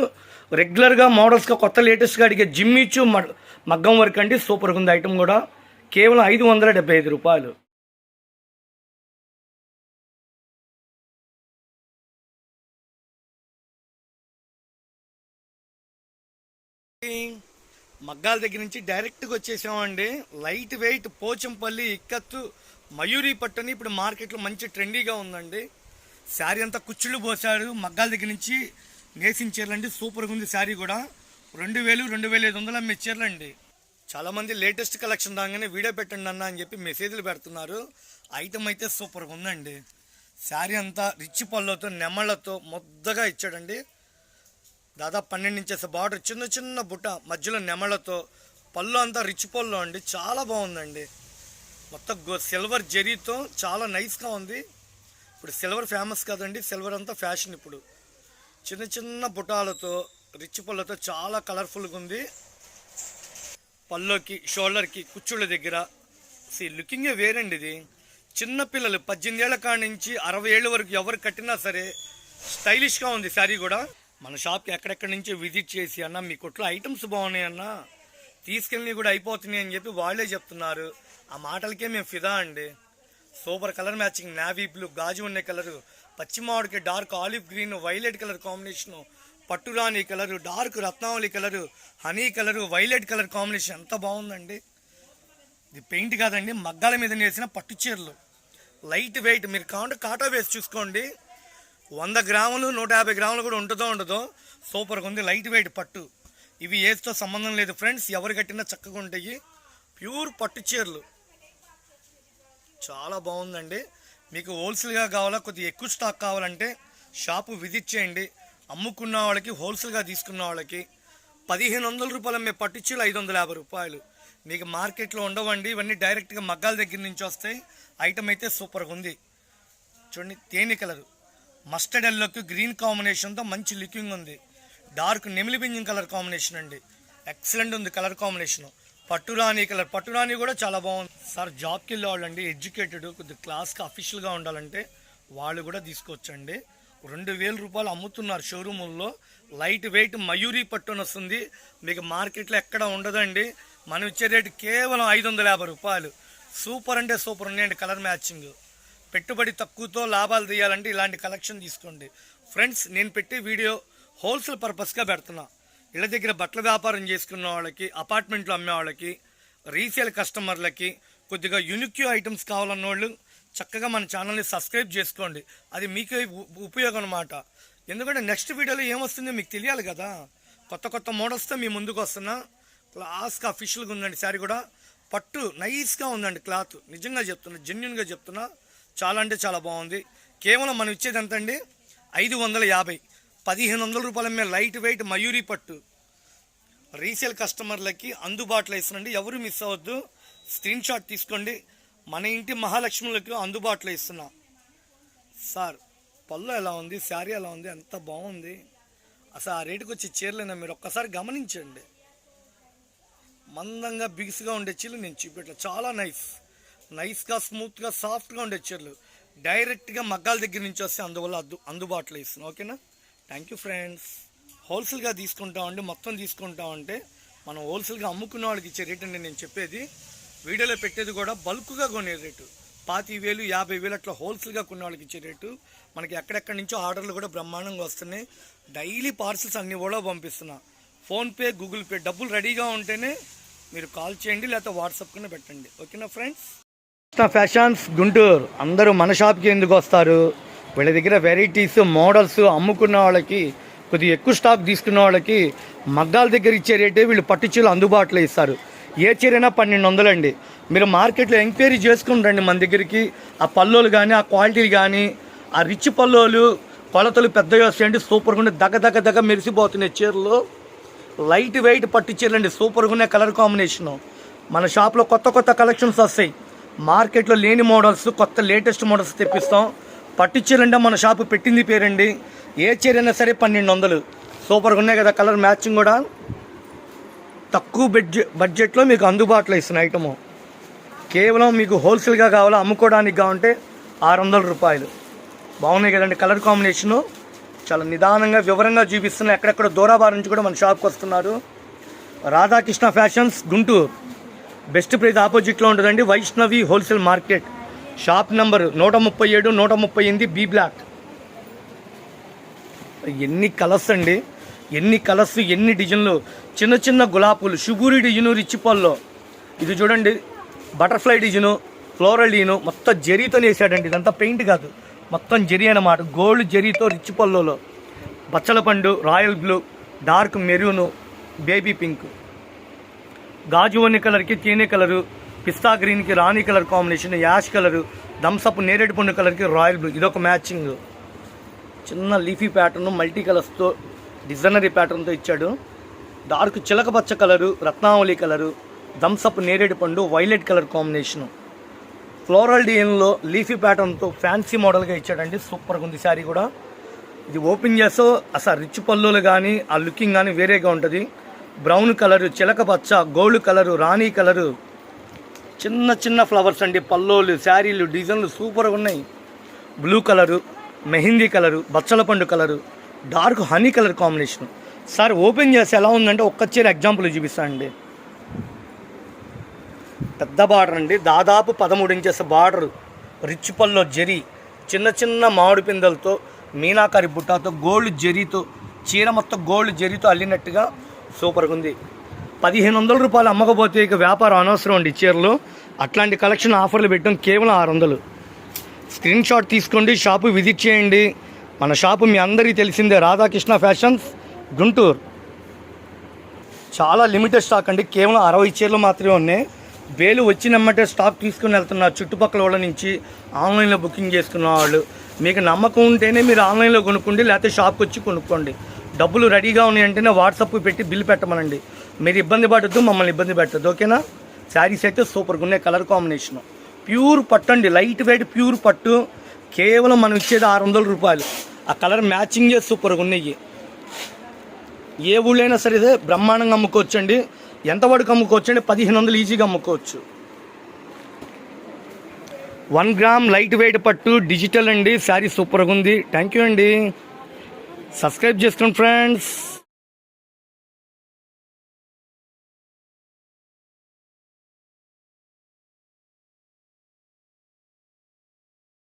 రెగ్యులర్గా మోడల్స్గా కొత్త లేటెస్ట్గా అడిగే జిమ్మిచ్చు మగ్గం వర్క్ అండి. సూపర్గా ఉంది ఐటమ్ కూడా. కేవలం 575 రూపాయలు. మగ్గాల దగ్గర నుంచి డైరెక్ట్గా వచ్చేసామండి. లైట్ వెయిట్ పోచంపల్లి ఇక్కత్తు మయూరి పట్టుని ఇప్పుడు మార్కెట్లో మంచి ట్రెండీగా ఉందండి. శారీ అంతా కుచ్చుళ్ళు పోసారు. మగ్గాల దగ్గర నుంచి నేసిన చీరలండి. సూపర్గా ఉంది శారీ కూడా. 2000-2500 అమ్మే చీరలండి. చాలామంది లేటెస్ట్ కలెక్షన్ రాగానే వీడియో పెట్టండి అన్న అని చెప్పి మెసేజ్లు పెడుతున్నారు. ఐటమ్ అయితే సూపర్గా ఉందండి. శారీ అంతా రిచ్ పళ్ళతో, నెమళ్ళతో ముద్దగా ఇచ్చాడండి. దాదాపు 12 ఇంచెస్ బార్డర్, చిన్న బుట్ట, మధ్యలో నెమళ్ళతో, పళ్ళు అంతా రిచ్ పళ్ళు అండి. చాలా బాగుందండి. మొత్తం సిల్వర్ జరీతో చాలా నైస్గా ఉంది. ఇప్పుడు సిల్వర్ ఫేమస్ కదండి, సిల్వర్ అంతా ఫ్యాషన్ ఇప్పుడు. చిన్న బుటాలతో, రిచ్ పళ్ళతో చాలా కలర్ఫుల్గా ఉంది. పళ్ళుకి, షోల్డర్కి, కుచ్చుళ్ళ దగ్గర లుకింగే వేరండి. ఇది చిన్నపిల్లలు 18 ఏళ్ల కాడి నుంచి 60 ఏళ్ళ వరకు ఎవరు కట్టినా సరే స్టైలిష్గా ఉంది శారీ కూడా. మన షాప్కి ఎక్కడెక్కడి నుంచి విజిట్ చేసి అన్న మీ కొట్లో ఐటమ్స్ బాగున్నాయి అన్న, తీసుకెళ్ళి కూడా అయిపోతున్నాయి అని చెప్పి వాళ్ళే చెప్తున్నారు. ఆ మాటలకే మేము ఫిదా అండి. Super colour matching, navy blue, గాజు ఉండే కలరు, పచ్చిమామిడికి dark olive green, violet colour combination, పట్టురాణి కలరు, డార్క్ రత్నావళి colour, honey colour, violet colour combination ఎంత బాగుందండి. ఇది పెయింట్ కాదండి, మగ్గాల మీద నేసిన పట్టు చీరలు. Light weight. మీరు కావాలంటే కాటా వేసి చూసుకోండి. 100 గ్రాములు 150 గ్రాములు కూడా ఉండదో. సూపర్గా ఉంది. లైట్ వెయిట్ పట్టు. ఇవి ఏజ్తో సంబంధం లేదు ఫ్రెండ్స్, ఎవరు కట్టినా చక్కగా ఉంటాయి. ప్యూర్ పట్టు చీరలు చాలా బాగుందండి. మీకు హోల్సేల్గా కావాలా, కొద్దిగా ఎక్కువ స్టాక్ కావాలంటే షాపు విజిట్ చేయండి. అమ్ముకున్న వాళ్ళకి, హోల్సేల్గా తీసుకున్న వాళ్ళకి 1500 రూపాయలు అమ్మే పట్టు చీరలు 550 రూపాయలు. మీకు మార్కెట్లో ఉండవండి. ఇవన్నీ డైరెక్ట్గా మగ్గాల దగ్గర నుంచి వస్తాయి. ఐటమ్ అయితే సూపర్గా ఉంది. చూడండి, తేనె కలరు, మస్టర్డ్ ఎల్లోకి గ్రీన్ కాంబినేషన్తో మంచి లుకింగ్ ఉంది. డార్క్ నెమిలి పింఛన్ కలర్ కాంబినేషన్ అండి. ఎక్సలెంట్ ఉంది కలర్ కాంబినేషను. పట్టురాణి కలర్, పట్టురాణి కూడా చాలా బాగుంది. సార్ జాబ్కి వెళ్ళే వాళ్ళండి, ఎడ్యుకేటెడ్, కొద్దిగా క్లాస్గా అఫీషియల్గా ఉండాలంటే వాళ్ళు కూడా తీసుకోవచ్చండి. 2000 రూపాయలు అమ్ముతున్నారు షోరూముల్లో. లైట్ వెయిట్ మయూరి పట్టుని వస్తుంది. మీకు మార్కెట్లో ఎక్కడ ఉండదండి. మనం ఇచ్చే రేటు కేవలం 550 రూపాయలు. సూపర్ అంటే సూపర్ ఉన్నాయండి కలర్ మ్యాచింగ్. పెట్టుబడి తక్కువతో లాభాలు తీయాలంటే ఇలాంటి కలెక్షన్ తీసుకోండి ఫ్రెండ్స్. నేను పెట్టే వీడియో హోల్సేల్ పర్పస్గా పెడుతున్నా. ఇళ్ళ దగ్గర బట్టల వ్యాపారం చేసుకున్న వాళ్ళకి, అపార్ట్మెంట్లో అమ్మే వాళ్ళకి, రీసేల్ కస్టమర్లకి కొద్దిగా యూనిక్ ఐటమ్స్ కావాలన్న వాళ్ళు చక్కగా మన ఛానల్ని సబ్స్క్రైబ్ చేసుకోండి. అది మీకే ఉపయోగం అన్నమాట. ఎందుకంటే నెక్స్ట్ వీడియోలో ఏమొస్తుందో మీకు తెలియాలి కదా. కొత్త కొత్త మోడల్స్తో మీ ముందుకు వస్తున్నా. క్లాస్గా అఫీషియల్గా ఉందండి శారీ కూడా. పట్టు నైస్గా ఉందండి క్లాత్. నిజంగా చెప్తున్నా, జెన్యున్గా చెప్తున్నా. చాలా అంటే చాలా బాగుంది. కేవలం మనం ఇచ్చేది ఎంత అండి? 550, 1500 రూపాయల మీద లైట్ వెయిట్ మయూరి పట్టు రీసేల్ కస్టమర్లకి అందుబాటులో ఇస్తున్నాండి. ఎవరు మిస్ అవ్వద్దు. స్క్రీన్ షాట్ తీసుకోండి. మన ఇంటి మహాలక్ష్ములకు అందుబాటులో ఇస్తున్నా. సార్ పళ్ళు ఎలా ఉంది, శారీ ఎలా ఉంది, ఎంత బాగుంది. అసలు ఆ రేటుకి వచ్చే చీరలైనా మీరు ఒక్కసారి గమనించండి. మందంగా బిగుసుగా ఉండే చీరలు నేను చూపెట్లా. చాలా నైస్గా స్మూత్గా సాఫ్ట్గా ఉండే చీరలు డైరెక్ట్గా మగ్గాల దగ్గర నుంచి వస్తే అందువల్ల అందుబాటులో ఇస్తున్నాం. ఓకేనా? Thank you friends. హోల్సేల్గా తీసుకుంటామండి. మొత్తం తీసుకుంటామంటే మనం హోల్సేల్గా అమ్ముకున్న వాళ్ళకి ఇచ్చే రేట్ అండి నేను చెప్పేది. వీడియోలో పెట్టేది కూడా బల్క్గా కొనే రేటు 25,000, 50,000 అట్లా హోల్సేల్గా కొనే వాళ్ళకి ఇచ్చే రేటు. మనకి ఎక్కడెక్కడి నుంచో ఆర్డర్లు కూడా బ్రహ్మాండంగా వస్తున్నాయి. డైలీ పార్సిల్స్ అన్నీ కూడా పంపిస్తున్నా. ఫోన్పే, గూగుల్ పే డబ్బులు రెడీగా ఉంటేనే మీరు కాల్ చేయండి, లేకపోతే వాట్సాప్ కింద పెట్టండి. ఓకేనా ఫ్రెండ్స్? ఫ్యాషన్స్ గుంటూరు అందరూ మన షాప్కి ఎందుకు వస్తారు? వీళ్ళ దగ్గర వెరైటీస్, మోడల్స్ అమ్ముకున్న వాళ్ళకి, కొద్దిగా ఎక్కువ స్టాక్ తీసుకున్న వాళ్ళకి మగ్గాల దగ్గర ఇచ్చే రేటే వీళ్ళు పట్టు చీరలు అందుబాటులో ఇస్తారు. ఏ చీరైనా 1200 అండి. మీరు మార్కెట్లో ఎంక్వైరీ చేసుకుని రండి మన దగ్గరికి. ఆ పల్లోలు కానీ, ఆ క్వాలిటీలు కానీ, ఆ రిచ్ పల్లోలు కొలతలు పెద్దగా వస్తాయండి. సూపర్గా ఉండే దగ్గ మెరిసిపోతున్నాయి చీరలు. లైట్ వెయిట్ పట్టు చీరలు అండి. సూపర్గా ఉన్నాయి కలర్ కాంబినేషను. మన షాప్లో కొత్త కలెక్షన్స్ వస్తాయి. మార్కెట్లో లేని మోడల్స్, కొత్త లేటెస్ట్ మోడల్స్ తెప్పిస్తాం. పట్టు చీరలు అంటే మన షాపు పెట్టింది పేరండి. ఏ చీర అయినా సరే 1200. సూపర్గా ఉన్నాయి కదా కలర్ మ్యాచింగ్ కూడా. తక్కువ బడ్జెట్లో మీకు అందుబాటులో ఇస్తున్న ఐటము. కేవలం మీకు హోల్సేల్గా కావాలా, అమ్ముకోవడానికి కావాలంటే 600 రూపాయలు. బాగున్నాయి కదండి కలర్ కాంబినేషను. చాలా నిదానంగా వివరంగా చూపిస్తున్నాయి. ఎక్కడెక్కడ దూరాబార్ నుంచి కూడా మన షాప్కి వస్తున్నారు. Radhakrishna fashions Guntur best price ఆపోజిట్లో ఉంటుందండి. Vaishnavi wholesale market. Shop number 137, 138 B block. ఎన్ని కలర్స్ అండి, ఎన్ని కలర్స్, ఎన్ని డిజైన్లు. చిన్న గులాబీలు, షుగూరి డిజైను, రిచ్ పల్లో. ఇది చూడండి బటర్ఫ్లై డిజైను, ఫ్లోరల్ డిజైను, మొత్తం జరీతో వేసాడండి. ఇదంతా పెయింట్ కాదు, మొత్తం జరీ అన్నమాట. గోల్డ్ జరీతో రిచ్ పల్లోలో బచ్చల పండు, royal blue, dark maroon, baby pink, గాజు వన్ని కలర్కి తేనె కలరు, పిస్తా గ్రీన్కి రాణి colour combination, ash colour, Thums Up నేరేడు పండు కలర్కి రాయల్ బ్లూ. ఇదొక మ్యాచింగ్. చిన్న లీఫీ ప్యాటర్న్ మల్టీ కలర్స్తో డిజైనరీ ప్యాటర్న్తో ఇచ్చాడు. డార్క్ చిలక పచ్చ కలరు, రత్నావళి కలరు, థమ్సప్ నేరేడు పండు, వైలెట్ కలర్ కాంబినేషను. ఫ్లోరల్ డిజైన్లో లీఫీ ప్యాటర్న్తో ఫ్యాన్సీ మోడల్గా ఇచ్చాడండి. సూపర్గా ఉంది శారీ కూడా. ఇది ఓపెన్ చేస్తే అసలు రిచ్ పల్లులు కానీ ఆ లుకింగ్ కానీ వేరేగా ఉంటుంది. బ్రౌన్ కలరు, చిలక పచ్చ, గోల్డ్ కలరు, రాణి కలరు, చిన్న ఫ్లవర్స్ అండి. పల్లోలు, శారీలు, డిజైన్లు సూపర్గా ఉన్నాయి. బ్లూ కలరు, మెహిందీ కలరు, బచ్చల పండు colour, dark honey colour combination. Sir open చేస్తే ఎలా ఉందంటే ఒక్క చీర ఎగ్జాంపుల్ చూపిస్తాను అండి. పెద్ద బార్డర్ అండి, దాదాపు 13 ఇంచెస్ బార్డర్, రిచ్ పల్లో జరీ, చిన్న మామిడి పిందలతో, మీనాకారి బుట్టాతో, గోల్డ్ జరీతో, చీర మొత్తం గోల్డ్ జరీతో అల్లినట్టుగా సూపర్గా ఉంది. 1500 రూపాయలు అమ్మకపోతే ఇక వ్యాపారం అనవసరం అండి. చీరలు అట్లాంటి కలెక్షన్ ఆఫర్లు పెట్టాం. కేవలం 600. స్క్రీన్ షాట్ తీసుకోండి, షాపు విజిట్ చేయండి. మన షాపు మీ అందరికీ తెలిసిందే, రాధాకృష్ణ ఫ్యాషన్స్ గుంటూరు. చాలా లిమిటెడ్ స్టాక్ అండి. కేవలం 60 చీరలు మాత్రమే ఉన్నాయి. వేలు వచ్చినమ్మంటే స్టాక్ తీసుకుని వెళ్తున్నారు చుట్టుపక్కల వాళ్ళ నుంచి. ఆన్లైన్లో బుకింగ్ చేసుకున్న వాళ్ళు, మీకు నమ్మకం ఉంటేనే మీరు ఆన్లైన్లో కొనుక్కోండి, లేకపోతే షాప్కి వచ్చి కొనుక్కోండి. డబ్బులు రెడీగా ఉన్నాయంటేనే వాట్సాప్ పెట్టి బిల్ పెట్టమనండి. మీరు ఇబ్బంది పడద్దు, మమ్మల్ని ఇబ్బంది పెట్టద్దు. ఓకేనా? శారీస్ అయితే సూపర్గా ఉన్నాయి. కలర్ కాంబినేషను ప్యూర్ పట్టు అండి, లైట్ వెయిట్ ప్యూర్ పట్టు. కేవలం మనం ఇచ్చేది 600 రూపాయలు. ఆ కలర్ మ్యాచింగే సూపర్గా ఉన్నాయి. ఏ ఊళ్ళైనా సరే బ్రహ్మాండంగా అమ్ముకోవచ్చు అండి. ఎంతవరకు అమ్ముకోవచ్చు అండి? 1500 ఈజీగా అమ్ముకోవచ్చు. 1 గ్రామ్ లైట్ వెయిట్ పట్టు డిజిటల్ అండి. శారీ సూపర్గా ఉంది. థ్యాంక్ యూ అండి. సబ్స్క్రైబ్ చేసుకోండి ఫ్రెండ్స్.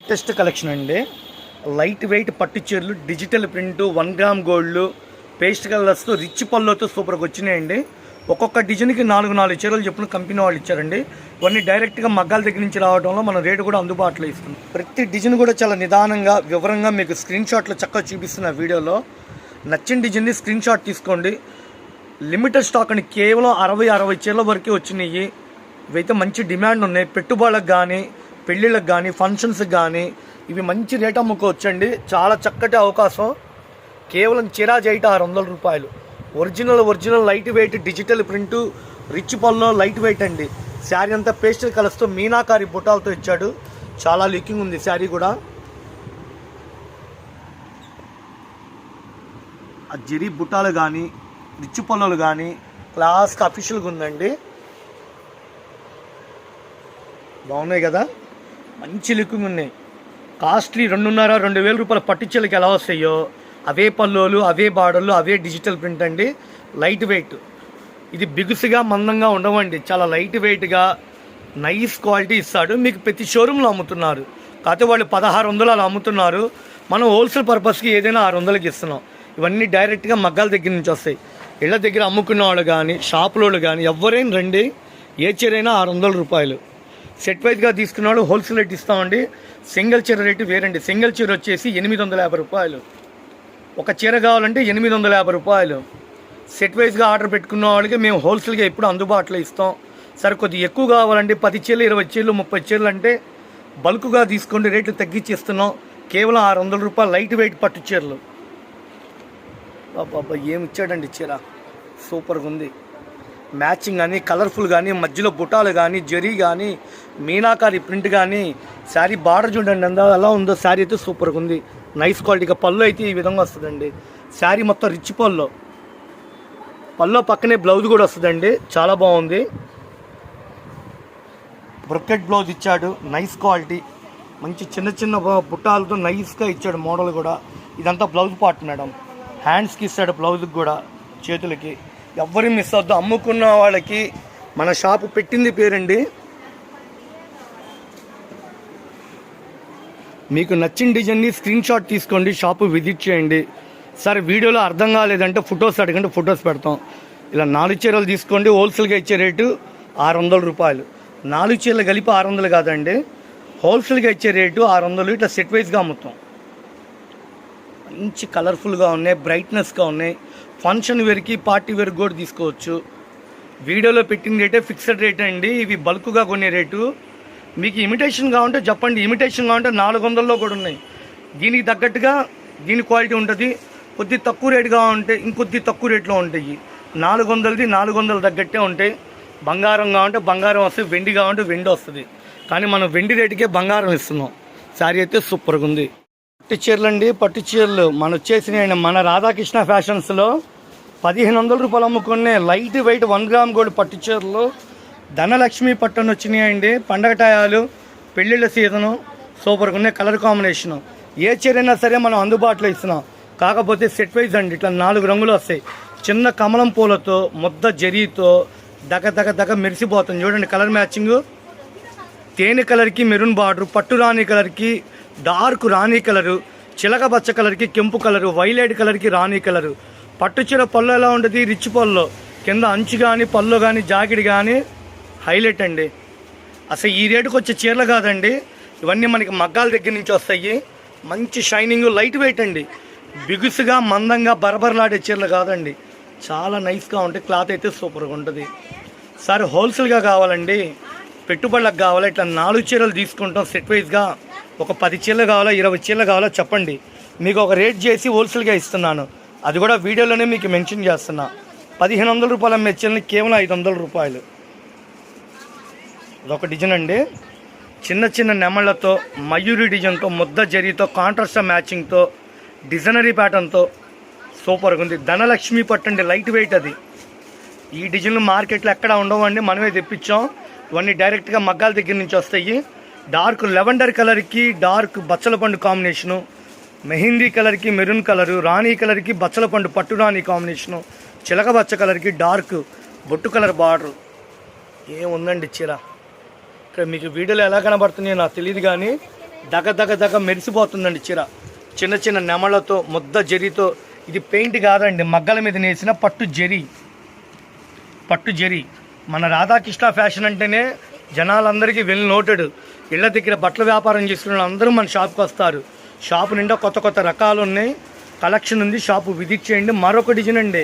లేటెస్ట్ కలెక్షన్ అండి. లైట్ వెయిట్ పట్టు చీరలు, digital print, 1 gram gold, pastel కలర్స్తో, రిచ్ పళ్ళతో సూపర్గా వచ్చినాయండి. ఒక్కొక్క డిజైన్కి 4 చీరలు చెప్పిన కంపెనీ వాళ్ళు ఇచ్చారండి. ఇవన్నీ డైరెక్ట్గా మగ్గాల దగ్గర నుంచి రావడంలో మన రేటు కూడా అందుబాటులో ఇస్తుంది. ప్రతి డిజైన్ కూడా చాలా నిదానంగా వివరంగా మీకు స్క్రీన్ షాట్లో చక్కగా చూపిస్తున్న వీడియోలో. నచ్చిన డిజైన్ని స్క్రీన్ షాట్ తీసుకోండి. లిమిటెడ్ స్టాక్ అని కేవలం 60 చీరల వరకే వచ్చినాయి. ఇవైతే మంచి డిమాండ్ ఉన్నాయి. పెట్టుబడులకు కానీ, పెళ్ళిళ్ళకి కానీ, ఫంక్షన్స్కి కానీ ఇవి మంచి రేట్ అమ్ముకోవచ్చండి. చాలా చక్కటి అవకాశం. కేవలం చీరాజ్ అయితే 600 రూపాయలు. Original light weight digital print, rich పల్లో లైట్ వెయిట్ అండి. శారీ అంతా పేస్టల్ కలర్స్తో మీనాకారి బుటాలతో ఇచ్చాడు. చాలా లుకింగ్ ఉంది శారీ కూడా. ఆ జరీ బుటాలు కానీ, రిచ్ పళ్ళలు కానీ క్లాస్గా అఫీషియల్గా ఉందండి. బాగున్నాయి కదా, మంచి లుకింగ్ ఉన్నాయి. కాస్ట్లీ 2,500-2,000 రూపాయల పట్టుచీలకి ఎలా వస్తాయో అవే పల్లోలు, అవే బార్డర్లు, అవే డిజిటల్ ప్రింట్ అండి. Light wait. ఇది బిగుసుగా మందంగా ఉండవండి. చాలా లైట్ వెయిట్గా నైస్ క్వాలిటీ ఇస్తాడు. మీకు ప్రతి షోరూంలో అమ్ముతున్నారు, కాకపోతే వాళ్ళు 1600 అలా అమ్ముతున్నారు. మనం హోల్సేల్ పర్పస్కి ఏదైనా 600కి ఇస్తున్నాం. ఇవన్నీ డైరెక్ట్గా మగ్గాల దగ్గర నుంచి వస్తాయి. ఇళ్ళ దగ్గర అమ్ముకున్న వాళ్ళు కానీ, షాపులోళ్ళు కానీ ఎవరైనా రండి. ఏ చీరైనా 600 రూపాయలు. సెట్ వైజ్గా తీసుకున్న వాళ్ళు హోల్సేల్ రేట్ ఇస్తామండి. సింగిల్ చీర రేటు వేరండి. సింగిల్ చీర వచ్చేసి 850 రూపాయలు. ఒక చీర కావాలంటే 850 రూపాయలు. సెట్ వైజ్గా ఆర్డర్ పెట్టుకున్న వాళ్ళకి మేము హోల్సేల్గా ఎప్పుడు అందుబాటులో ఇస్తాం. సరే కొద్దిగా ఎక్కువ కావాలంటే 10 చీరలు, 20 చీరలు, 30 చీరలు అంటే బల్క్గా తీసుకోండి, రేట్లు తగ్గించి ఇస్తున్నాం. కేవలం 600 రూపాయలు లైట్ వెయిట్ పట్టు చీరలు. బాబా ఏమి ఇచ్చాడండి చీర, సూపర్గా ఉంది. మ్యాచింగ్ కానీ, కలర్ఫుల్ కానీ, మధ్యలో బుటాలు కానీ, జరీ కానీ, మీనాకారి ప్రింట్ కానీ, శారీ బార్డర్ చూడండి ఎలా ఉందో. శారీ అయితే సూపర్గా ఉంది, నైస్ క్వాలిటీగా. పళ్ళు అయితే ఈ విధంగా వస్తుందండి. శారీ మొత్తం రిచ్ పళ్ళు పక్కనే బ్లౌజ్ కూడా వస్తుందండి. చాలా బాగుంది. బ్రొకెట్ బ్లౌజ్ ఇచ్చాడు, నైస్ క్వాలిటీ. మంచి చిన్న బుట్టాలతో నైస్గా ఇచ్చాడు మోడల్ కూడా. ఇదంతా బ్లౌజ్ పార్ట్ మేడం. హ్యాండ్స్కి ఇస్తాడు, బ్లౌజ్కి కూడా, చేతులకి. ఎవ్వరి మిస్ అవద్దు. అమ్ముకున్న వాళ్ళకి మన షాపు పెట్టింది పేరండి. మీకు నచ్చిన డిజైన్ని స్క్రీన్ షాట్ తీసుకోండి, షాపు విజిట్ చేయండి. సరే వీడియోలో అర్థం కాలేదంటే ఫొటోస్ అడగండి, ఫొటోస్ పెడతాం. ఇలా 4 చీరలు తీసుకోండి. హోల్సేల్గా ఇచ్చే రేటు 600 రూపాయలు. 4 చీరలు కలిపి 600 కాదండి, హోల్సేల్గా ఇచ్చే రేటు 600. ఇట్లా సెట్ వైజ్గా అమ్ముతాం. మంచి కలర్ఫుల్గా ఉన్నాయి, బ్రైట్నెస్గా ఉన్నాయి. ఫంక్షన్ వేర్కి, పార్టీ వేర్ కూడా తీసుకోవచ్చు. వీడియోలో పెట్టిన రేటే ఫిక్స్డ్ రేట్ అండి. ఇవి బల్క్గా కొనే రేటు. మీకు ఇమిటేషన్ కావాలంటే చెప్పండి. ఇమిటేషన్ కావాలంటే 400లో కూడా ఉన్నాయి. దీనికి తగ్గట్టుగా దీని క్వాలిటీ ఉంటుంది. కొద్ది తక్కువ రేటు కావాలంటే ఇంకొద్ది తక్కువ రేట్లో ఉంటాయి. 400ది 400 తగ్గట్టే ఉంటాయి. బంగారం కావాలంటే బంగారం వస్తుంది, వెండి కావాలంటే వెండి వస్తుంది. కానీ మనం వెండి రేటుకే బంగారం ఇస్తున్నాం. శారీ అయితే సూపర్గా ఉంది. పట్టు చీరలు అండి, పట్టు చీరలు మన వచ్చేసినాయండి. మన రాధాకృష్ణ ఫ్యాషన్స్లో 1500 రూపాయలు అమ్ముకునే లైట్ వెయిట్ 1 గ్రామ్ గోల్డ్ పట్టు చీరలు ధనలక్ష్మి పట్టుని వచ్చినాయండి. పండగ టయాలు, పెళ్ళిళ్ళ సీజను సూపర్గా ఉన్నాయి. కలర్ కాంబినేషను ఏ చీర అయినా సరే మనం అందుబాటులో ఇస్తున్నాం. కాకపోతే సెట్ వైజ్ అండి. ఇట్లా 4 రంగులు వస్తాయి. చిన్న కమలం పూలతో, ముద్ద జరీతో దగ మెరిసిపోతుంది. చూడండి కలర్ మ్యాచింగు. తేనె కలర్కి మెరూన్ బార్డర్, పట్టు రాణి కలర్కి డార్క్ రాణి కలరు, చిలక పచ్చ కలర్కి కెంపు కలరు, వైలెట్ కలర్కి రాణి కలరు. పట్టు చీర పళ్ళు ఎలా ఉంటుంది, రిచ్ పళ్ళు. కింద అంచు కానీ, పళ్ళు కానీ, జాకెట్ కానీ హైలైట్ అండి. అసలు ఈ రేటుకు వచ్చే చీరలు కాదండి ఇవన్నీ. మనకి మగ్గాల దగ్గర నుంచి వస్తాయి. మంచి షైనింగ్, లైట్ వెయిట్ అండి. బిగుసుగా మందంగా బరబరలాడే చీరలు కాదండి. చాలా నైస్గా ఉంటాయి. క్లాత్ అయితే సూపర్గా ఉంటుంది. సరే హోల్సేల్గా కావాలండి, పెట్టుబడులకు కావాలా, ఇట్లా 4 చీరలు తీసుకుంటాం సెట్ వైజ్గా. ఒక 10 చీరలు కావాలా, 20 చీరలు కావాలా చెప్పండి. మీకు ఒక రేట్ చేసి హోల్సేల్గా ఇస్తున్నాను. అది కూడా వీడియోలోనే మీకు మెన్షన్ చేస్తున్నా. 1500 రూపాయల అమ్మే చీరని కేవలం 500 రూపాయలు. అదొక డిజైన్ అండి. చిన్న నెమళ్ళతో, మయూరి డిజైన్తో, ముద్ద జరీతో, కాంట్రాస్ట్ మ్యాచింగ్తో, డిజైనరీ ప్యాటర్న్తో సూపర్గా ఉంది. ధనలక్ష్మి పట్టండి, లైట్ వెయిట్ అది. ఈ డిజైన్లు మార్కెట్లో ఎక్కడ ఉండవండి, మనమే తెప్పించాం. ఇవన్నీ డైరెక్ట్గా మగ్గాల దగ్గర నుంచి వస్తాయి. డార్క్ లెవెండర్ కలర్కి డార్క్ బచ్చల పండు కాంబినేషను, మెహందీ కలర్కి మెరూన్ కలరు, రాణి కలర్కి బచ్చల పండు పట్టు రాణి కాంబినేషను, చిలక బచ్చ కలర్కి డార్క్ బొట్టు కలర్ బార్డరు. ఏముందండి చీర. ఇక్కడ మీకు వీడియోలో ఎలా కనబడుతున్నాయో నాకు తెలియదు కానీ దగ మెరిసిపోతుందండి చీర. చిన్న నెమళ్ళతో, ముద్ద జరీతో. ఇది పెయింట్ కాదండి, మగ్గల మీద నేసిన పట్టు జరీ. పట్టు జరీ. మన రాధాకృష్ణ ఫ్యాషన్ అంటేనే జనాలందరికీ వెల్ నోటెడ్. ఇళ్ళ దగ్గర బట్టల వ్యాపారం చేసుకున్న అందరూ మన షాప్కి వస్తారు. షాపు నిండా కొత్త కొత్త రకాలు ఉన్నాయి, కలెక్షన్ ఉంది. షాపు విజిట్ చేయండి. మరొక డిజైన్ అండి,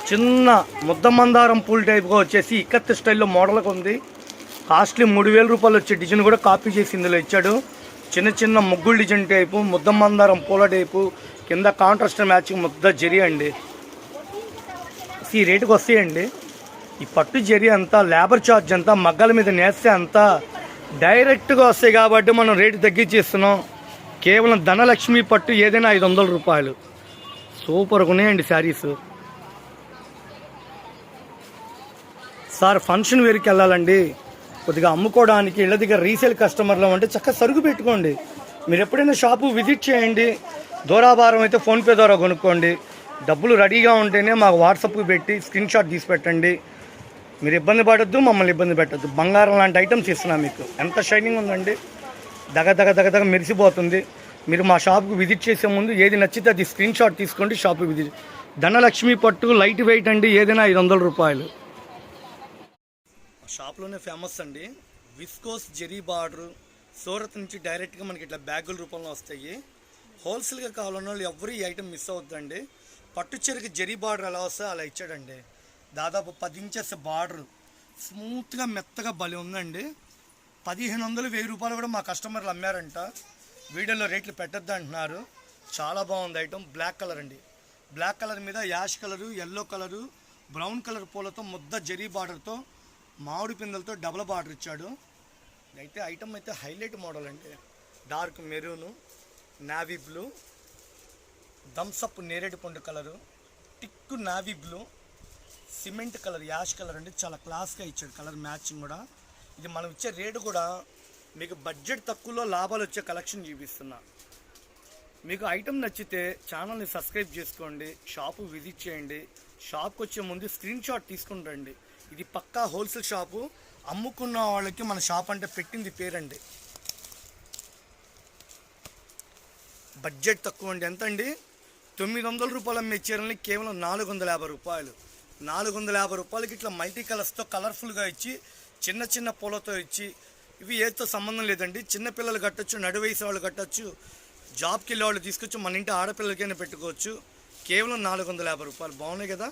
చిన్న ముద్ద మందారం పూల్ టైప్గా వచ్చేసి ఇక్కత్ స్టైల్లో మోడల్గా ఉంది. కాస్ట్లీ 3000 రూపాయలు వచ్చే డిజైన్ కూడా కాపీ చేసి ఇందులో ఇచ్చాడు. చిన్న చిన్న ముగ్గులు డిజైన్ టైపు, ముద్ద మందారం పూల టైపు, కింద కాంట్రాస్ట్ మ్యాచింగ్ ముద్ద జరీ అండి. ఈ రేటుకి వస్తాయండి. ఈ పట్టు జరీ అంతా లేబర్ ఛార్జ్ అంతా మగ్గాల మీద నేస్తే అంతా డైరెక్ట్గా వస్తాయి కాబట్టి మనం రేటు తగ్గించేస్తున్నాం. కేవలం ధనలక్ష్మి పట్టు ఏదైనా 500 రూపాయలు. సూపర్గా ఉన్నాయండి శారీస్. సార్ ఫంక్షన్ వేరుకి వెళ్ళాలండి, కొద్దిగా అమ్ముకోవడానికి ఇళ్ళ దగ్గర రీసేల్ కస్టమర్లు అంటే చక్కగా సరుకు పెట్టుకోండి. మీరు ఎప్పుడైనా షాపు విజిట్ చేయండి. దూరాభారం అయితే ఫోన్పే ద్వారా కొనుక్కోండి. డబ్బులు రెడీగా ఉంటేనే మాకు వాట్సాప్కి పెట్టి స్క్రీన్ షాట్ తీసి పెట్టండి. మీరు ఇబ్బంది పడద్దు, మమ్మల్ని ఇబ్బంది పెట్టద్దు. బంగారం లాంటి ఐటమ్స్ ఇస్తున్నాం మీకు. ఎంత షైనింగ్ ఉందండి, దగ దగ దగ దగ మెరిసిపోతుంది. మీరు మా షాప్కి విజిట్ చేసే ముందు ఏది నచ్చితే అది స్క్రీన్ షాట్ తీసుకోండి. షాప్కి విజిట్. ధనలక్ష్మి పట్టు లైట్ వెయిట్ అండి, ఏదైనా 500 రూపాయలు. షాప్లోనే ఫేమస్ అండి. విస్కోస్ జెరీ బార్డర్ సూరత్ నుంచి డైరెక్ట్గా మనకి ఇట్లా బ్యాగుల రూపంలో వస్తాయి. హోల్సేల్గా కావాలన్న వాళ్ళు ఎవరు ఈ ఐటమ్ మిస్ అవుతుందండి. పట్టు చీరకి జెరీ బార్డర్ ఎలా వస్తే అలా ఇచ్చాడండి. దాదాపు 10 ఇంచెస్ బార్డర్, స్మూత్గా మెత్తగా భలే ఉందండి. 1500 1000 రూపాయలు కూడా మా కస్టమర్లు అమ్మారంట. వీడియోలో రేట్లు పెట్టద్దు అంటున్నారు. చాలా బాగుంది ఐటమ్. బ్లాక్ కలర్ అండి. బ్లాక్ కలర్ మీద ash colour, yellow colour, brown colour పూలతో ముద్ద జెరీ బార్డర్తో మామిడి పిందలతో డబల్ బార్డర్ ఇచ్చాడు. అయితే ఐటమ్ అయితే హైలైట్ మోడల్ అండి. Dark maroon, navy blue, Thums Up నేరేడు పండు colour, thick navy blue, cement colour, ash colour అండి. చాలా క్లాస్గా ఇచ్చాడు కలర్ మ్యాచింగ్ కూడా. ఇది మనం ఇచ్చే రేటు కూడా మీకు బడ్జెట్ తక్కువలో లాభాలు వచ్చే కలెక్షన్ చూపిస్తున్నా. మీకు ఐటమ్ నచ్చితే ఛానల్ని సబ్స్క్రైబ్ చేసుకోండి, షాపు విజిట్ చేయండి. షాప్కి వచ్చే ముందు స్క్రీన్ షాట్ తీసుకుని రండి. ఇది పక్కా హోల్సేల్ షాపు. అమ్ముకున్న వాళ్ళకి మన షాప్ అంటే పెట్టింది పేరండి. బడ్జెట్ తక్కువ అండి. ఎంత అండి? 900 రూపాయలు అమ్మే చీరల్ని కేవలం 450 రూపాయలు. 450 రూపాయలకి ఇట్లా మల్టీ కలర్స్తో కలర్ఫుల్గా ఇచ్చి, చిన్న చిన్న పూలతో ఇచ్చి, ఇవి ఏతో సంబంధం లేదండి. చిన్నపిల్లలు కట్టచ్చు, నడు వయసు వాళ్ళు కట్టచ్చు, జాబ్కి వెళ్ళే వాళ్ళు తీసుకొచ్చి మన ఇంటి ఆడపిల్లలకైనా పెట్టుకోవచ్చు. కేవలం 450 రూపాయలు. బాగున్నాయి కదా.